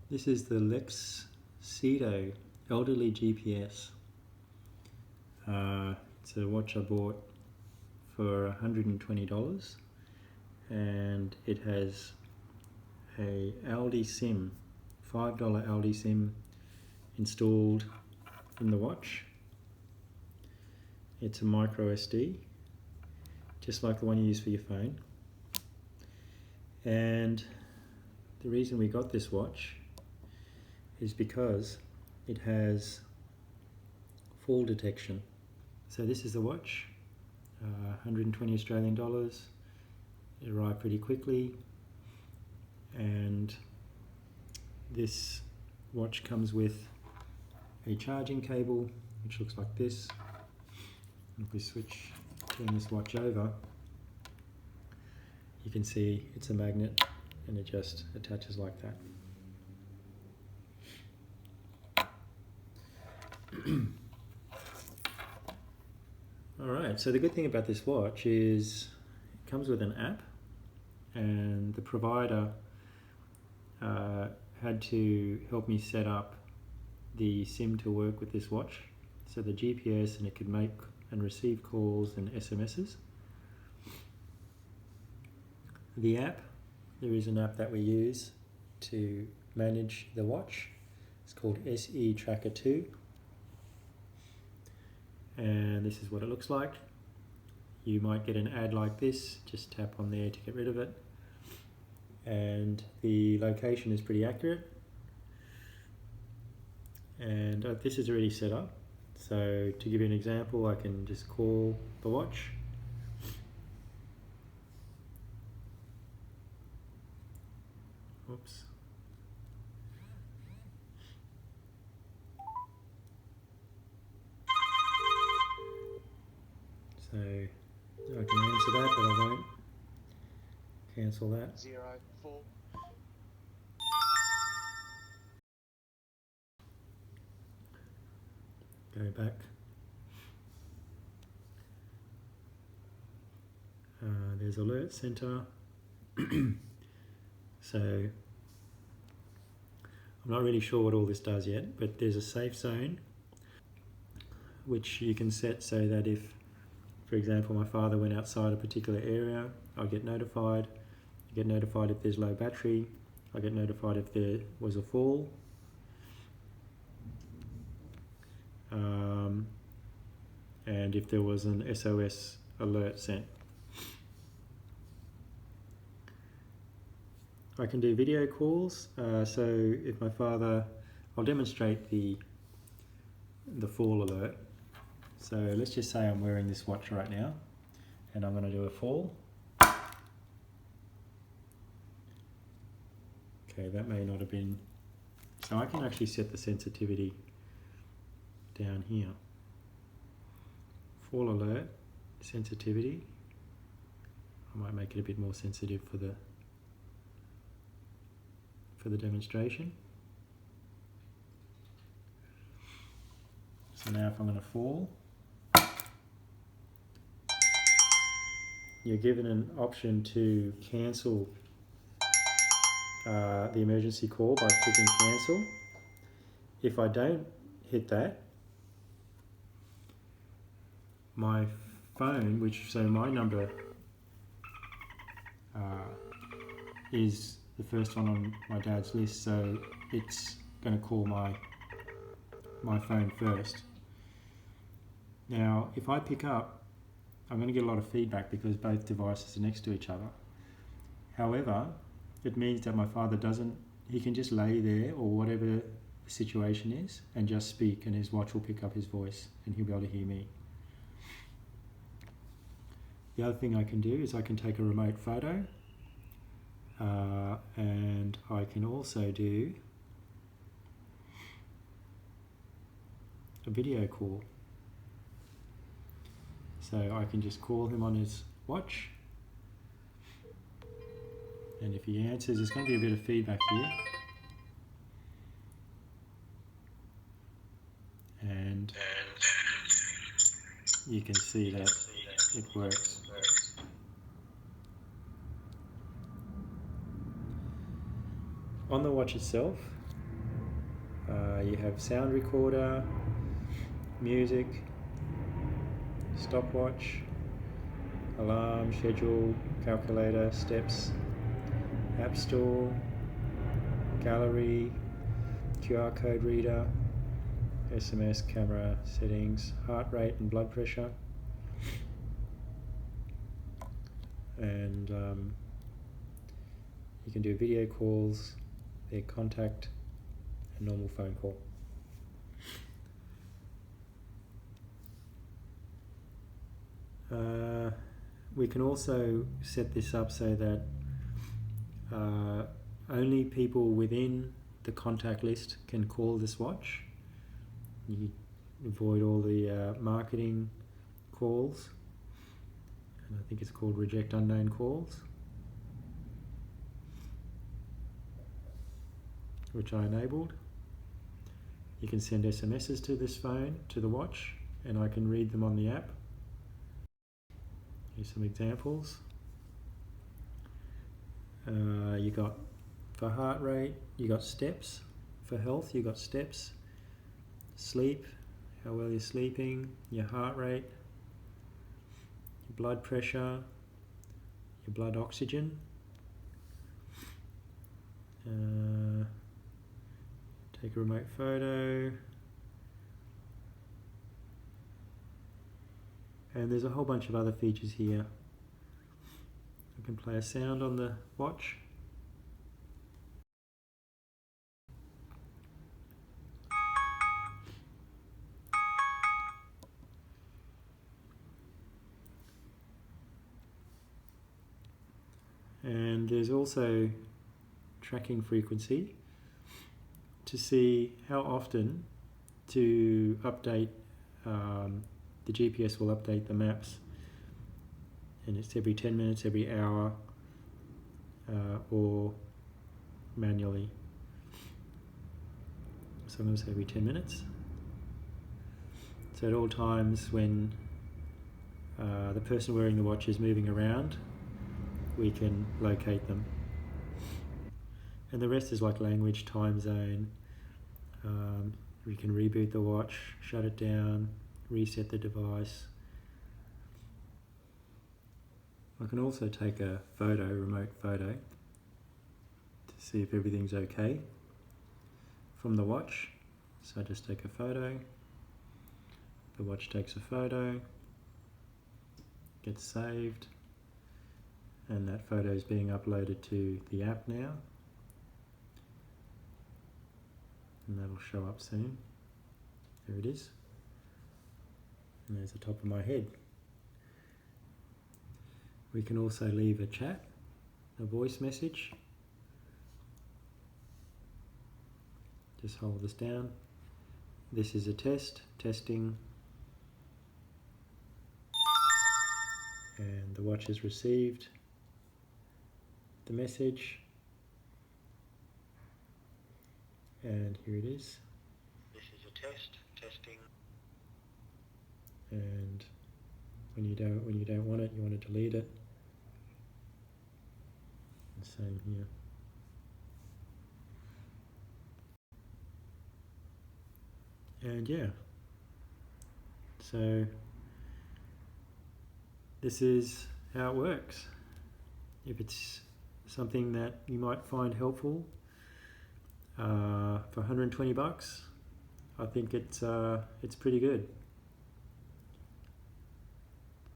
This is the Laxcido elderly GPS. It's a watch I bought for $120 and it has a Aldi SIM, $5 Aldi SIM installed in the watch. It's a micro SD, just like the one you use for your phone. And the reason we got this watch is because it has fall detection. So this is the watch, 120 Australian dollars. It arrived pretty quickly, and this watch comes with a charging cable which looks like this. If we turn this watch over, you can see it's a magnet and it just attaches like that. Alright, so the good thing about this watch is it comes with an app, and the provider had to help me set up the SIM to work with this watch, so the GPS, and it could make and receive calls and SMSs. The app, there is an app that we use to manage the watch. It's called SE Tracker 2. And this is what it looks like. You might get an ad like this, just tap on there to get rid of it. And the location is pretty accurate. And this is already set up. So to give you an example, I can just call the watch. Oops. So I can answer that, but I won't cancel that. 04. Go back. There's Alert Center. So I'm not really sure what all this does yet, but there's a safe zone which you can set so that if, for example, my father went outside a particular area, I get notified. I get notified if there's low battery. I get notified if there was a fall. And if there was an SOS alert sent. I can do video calls, so if my father, I'll demonstrate the fall alert. So let's just say I'm wearing this watch right now and I'm going to do a fall. Okay, that may not have been, so I can actually set the sensitivity down here. Fall alert, sensitivity. I might make it a bit more sensitive for the demonstration. So now if I'm going to fall, you're given an option to cancel the emergency call by clicking cancel. If I don't hit that, my phone, so my number is the first one on my dad's list, so it's going to call my phone first. Now, if I pick up, I'm going to get a lot of feedback because both devices are next to each other. However, it means that my father he can just lay there or whatever the situation is and just speak, and his watch will pick up his voice and he'll be able to hear me. The other thing I can do is I can take a remote photo, and I can also do a video call. So I can just call him on his watch, and if he answers, there's going to be a bit of feedback here, and you can see that it works. On the watch itself, You have sound recorder, music, stopwatch, alarm, schedule, calculator, steps, app store, gallery, QR code reader, SMS, camera, settings, heart rate and blood pressure, and you can do video calls, their contact, and normal phone call. We can also set this up so that only people within the contact list can call this watch. You avoid all the marketing calls, and I think it's called reject unknown calls, which I enabled. You can send SMSs to this phone, to the watch, and I can read them on the app. Here's some examples. You got, for heart rate, you got steps. For health, you got steps. Sleep, how well you're sleeping, your heart rate, your blood pressure, your blood oxygen. Take a remote photo. And there's a whole bunch of other features here. I can play a sound on the watch. And there's also tracking frequency to see how often to update. The GPS will update the maps, and it's every 10 minutes, every hour, or manually. Sometimes every 10 minutes. So at all times when the person wearing the watch is moving around, we can locate them. And the rest is like language, time zone. We can reboot the watch, shut it down, reset the device. I can also take a photo, remote photo, to see if everything's okay from the watch. So I just take a photo, the watch takes a photo, gets saved, and that photo is being uploaded to the app now. And that'll show up soon. There it is. And there's the top of my head. We can also leave a chat, a voice message. Just hold this down. This is a testing. And the watch has received the message. And here it is. This is a testing. And when you don't want it, you want to delete it. And same here. And yeah, so this is how it works. If it's something that you might find helpful, for $120, I think it's pretty good.